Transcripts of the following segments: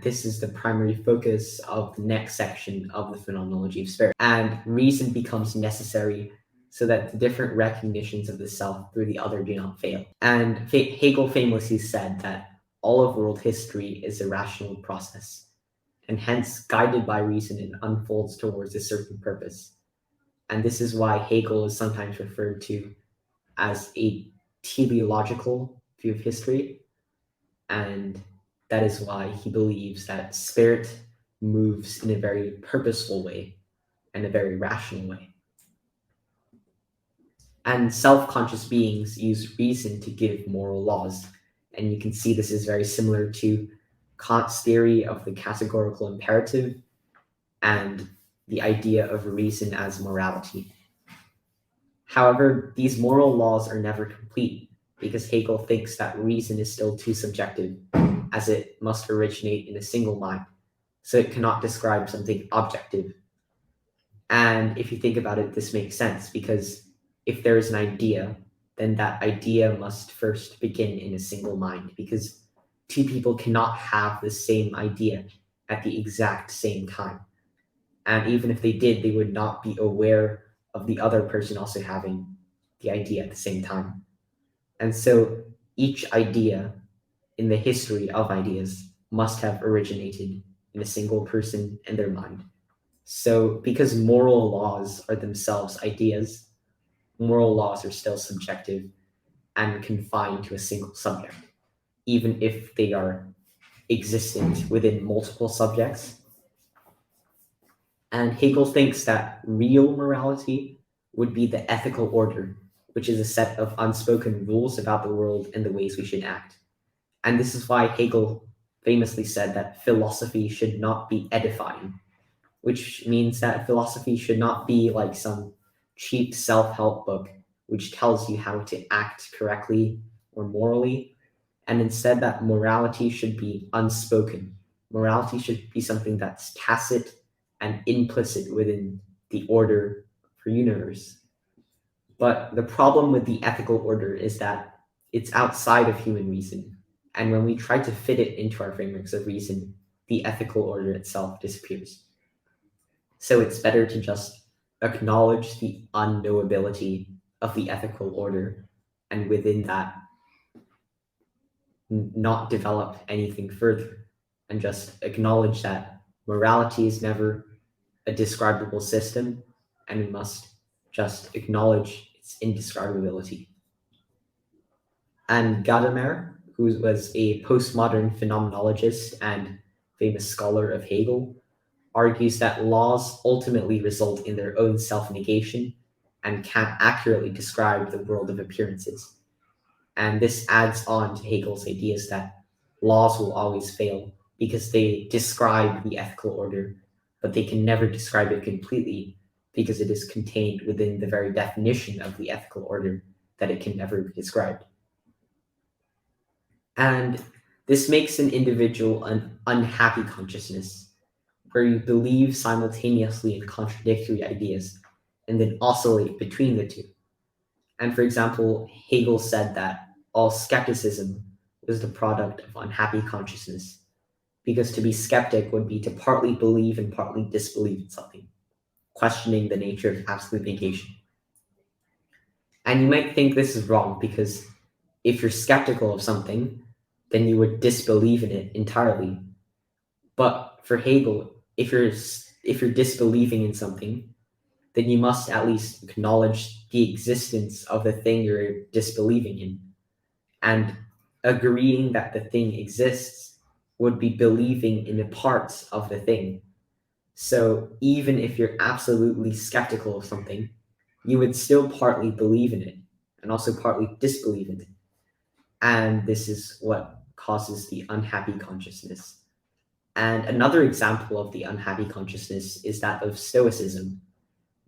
This is the primary focus of the next section of the Phenomenology of Spirit. And reason becomes necessary so that the different recognitions of the self through the other do not fail. And Hegel famously said that all of world history is a rational process, and hence guided by reason it unfolds towards a certain purpose. And this is why Hegel is sometimes referred to as a teleological view of history, and that is why he believes that spirit moves in a very purposeful way and a very rational way. And self-conscious beings use reason to give moral laws. And you can see this is very similar to Kant's theory of the categorical imperative and the idea of reason as morality. However, these moral laws are never complete because Hegel thinks that reason is still too subjective, as it must originate in a single mind, so it cannot describe something objective. And if you think about it, this makes sense, because if there is an idea, then that idea must first begin in a single mind, because two people cannot have the same idea at the exact same time. And even if they did, they would not be aware of the other person also having the idea at the same time. And so each idea in the history of ideas must have originated in a single person and their mind. So because moral laws are themselves ideas, moral laws are still subjective and confined to a single subject, even if they are existent within multiple subjects. And Hegel thinks that real morality would be the ethical order, which is a set of unspoken rules about the world and the ways we should act. And this is why Hegel famously said that philosophy should not be edifying, which means that philosophy should not be like some cheap self-help book which tells you how to act correctly or morally, and instead that morality should be unspoken. Morality should be something that's tacit and implicit within the order for universe. But the problem with the ethical order is that it's outside of human reason. And when we try to fit it into our frameworks of reason, the ethical order itself disappears. So it's better to just acknowledge the unknowability of the ethical order, and within that, not develop anything further, and just acknowledge that morality is never a describable system, and we must just acknowledge its indescribability. And Gadamer, who was a postmodern phenomenologist and famous scholar of Hegel, argues that laws ultimately result in their own self-negation and can't accurately describe the world of appearances. And this adds on to Hegel's ideas that laws will always fail because they describe the ethical order, but they can never describe it completely because it is contained within the very definition of the ethical order that it can never be described. And this makes an individual an unhappy consciousness, where you believe simultaneously in contradictory ideas and then oscillate between the two. And for example, Hegel said that all skepticism was the product of unhappy consciousness, because to be skeptic would be to partly believe and partly disbelieve in something, questioning the nature of absolute negation. And you might think this is wrong, because if you're skeptical of something, then you would disbelieve in it entirely. But for Hegel, if you're disbelieving in something, then you must at least acknowledge the existence of the thing you're disbelieving in. And agreeing that the thing exists would be believing in the parts of the thing. So even if you're absolutely skeptical of something, you would still partly believe in it and also partly disbelieve in it. And this is what causes the unhappy consciousness. And another example of the unhappy consciousness is that of Stoicism,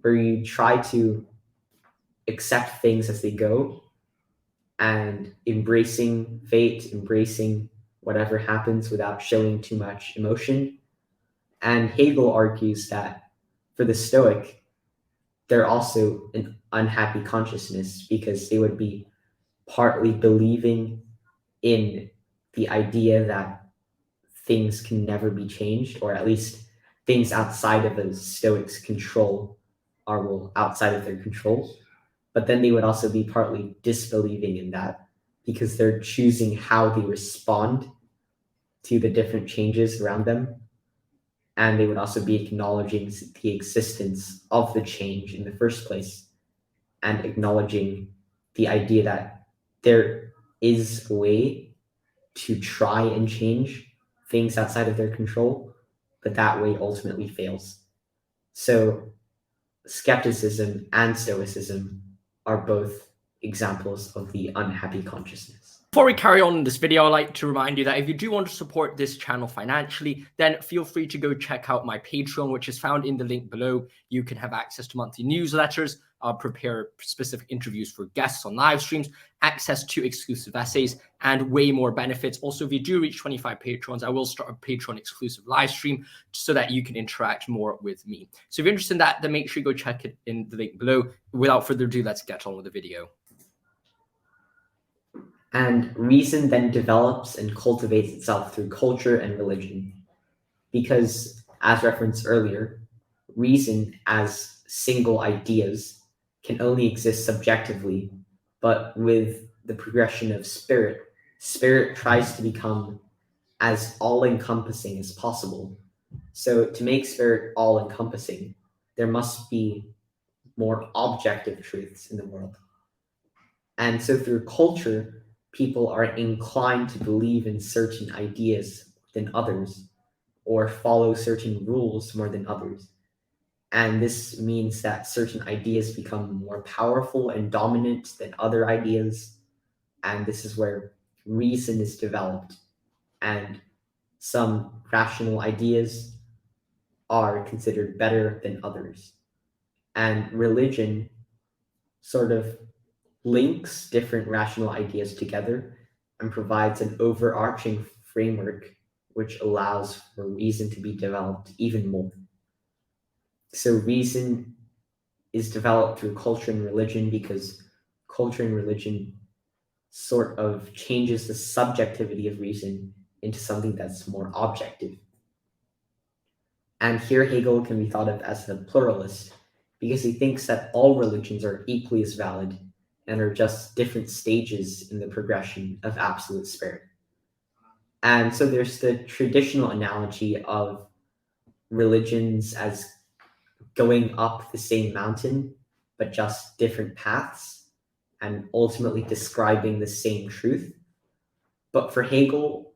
where you try to accept things as they go and embracing fate, embracing whatever happens without showing too much emotion. And Hegel argues that for the Stoic, they're also an unhappy consciousness, because they would be partly believing in the idea that things can never be changed, or at least things outside of the Stoics' control are outside of their control. But then they would also be partly disbelieving in that because they're choosing how they respond to the different changes around them. And they would also be acknowledging the existence of the change in the first place and acknowledging the idea that there is a way to try and change things outside of their control, but that way ultimately fails. So skepticism and stoicism are both examples of the unhappy consciousness. Before we carry on in this video, I'd like to remind you that if you do want to support this channel financially, then feel free to go check out my Patreon, which is found in the link below. You can have access to monthly newsletters, prepare specific interviews for guests on live streams, access to exclusive essays, and way more benefits. Also, if you do reach 25 patrons, I will start a Patreon exclusive live stream so that you can interact more with me. So if you're interested in that, then make sure you go check it in the link below. Without further ado, let's get on with the video. And reason then develops and cultivates itself through culture and religion. Because, as referenced earlier, reason as single ideas can only exist subjectively, but with the progression of spirit, spirit tries to become as all-encompassing as possible. So to make spirit all-encompassing, there must be more objective truths in the world. And so through culture, people are inclined to believe in certain ideas than others, or follow certain rules more than others. And this means that certain ideas become more powerful and dominant than other ideas. And this is where reason is developed. And some rational ideas are considered better than others. And religion sort of links different rational ideas together and provides an overarching framework which allows for reason to be developed even more. So reason is developed through culture and religion because culture and religion sort of changes the subjectivity of reason into something that's more objective. And here Hegel can be thought of as a pluralist because he thinks that all religions are equally as valid and are just different stages in the progression of absolute spirit. And so there's the traditional analogy of religions as going up the same mountain, but just different paths, and ultimately describing the same truth. But for Hegel's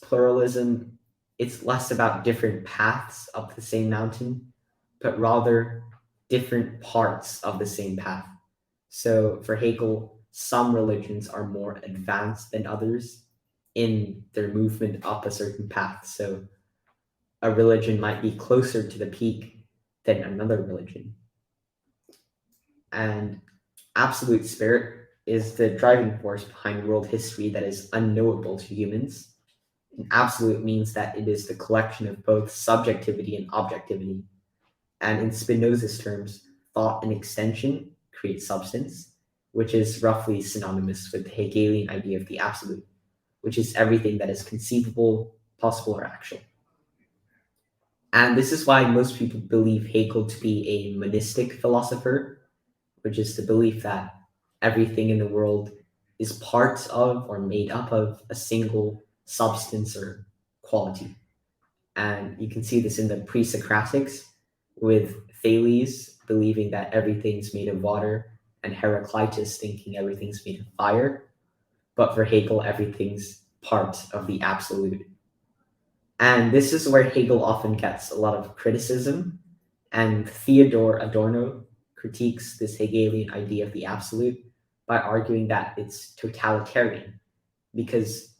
pluralism, it's less about different paths up the same mountain, but rather different parts of the same path. So for Hegel, some religions are more advanced than others in their movement up a certain path. So a religion might be closer to the peak than another religion. And absolute spirit is the driving force behind world history that is unknowable to humans. And absolute means that it is the collection of both subjectivity and objectivity. And in Spinoza's terms, thought and extension create substance, which is roughly synonymous with the Hegelian idea of the absolute, which is everything that is conceivable, possible, or actual. And this is why most people believe Hegel to be a monistic philosopher, which is the belief that everything in the world is part of or made up of a single substance or quality. And you can see this in the pre-Socratics with Thales believing that everything's made of water and Heraclitus thinking everything's made of fire. But for Hegel, everything's part of the absolute. And this is where Hegel often gets a lot of criticism. And Theodor Adorno critiques this Hegelian idea of the absolute by arguing that it's totalitarian, because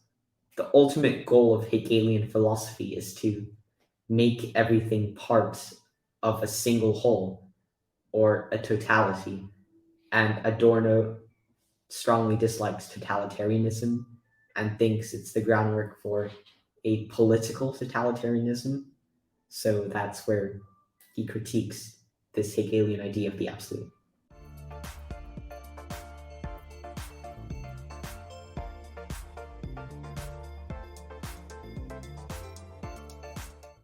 the ultimate goal of Hegelian philosophy is to make everything part of a single whole or a totality. And Adorno strongly dislikes totalitarianism and thinks it's the groundwork for a political totalitarianism. So that's where he critiques this Hegelian idea of the absolute.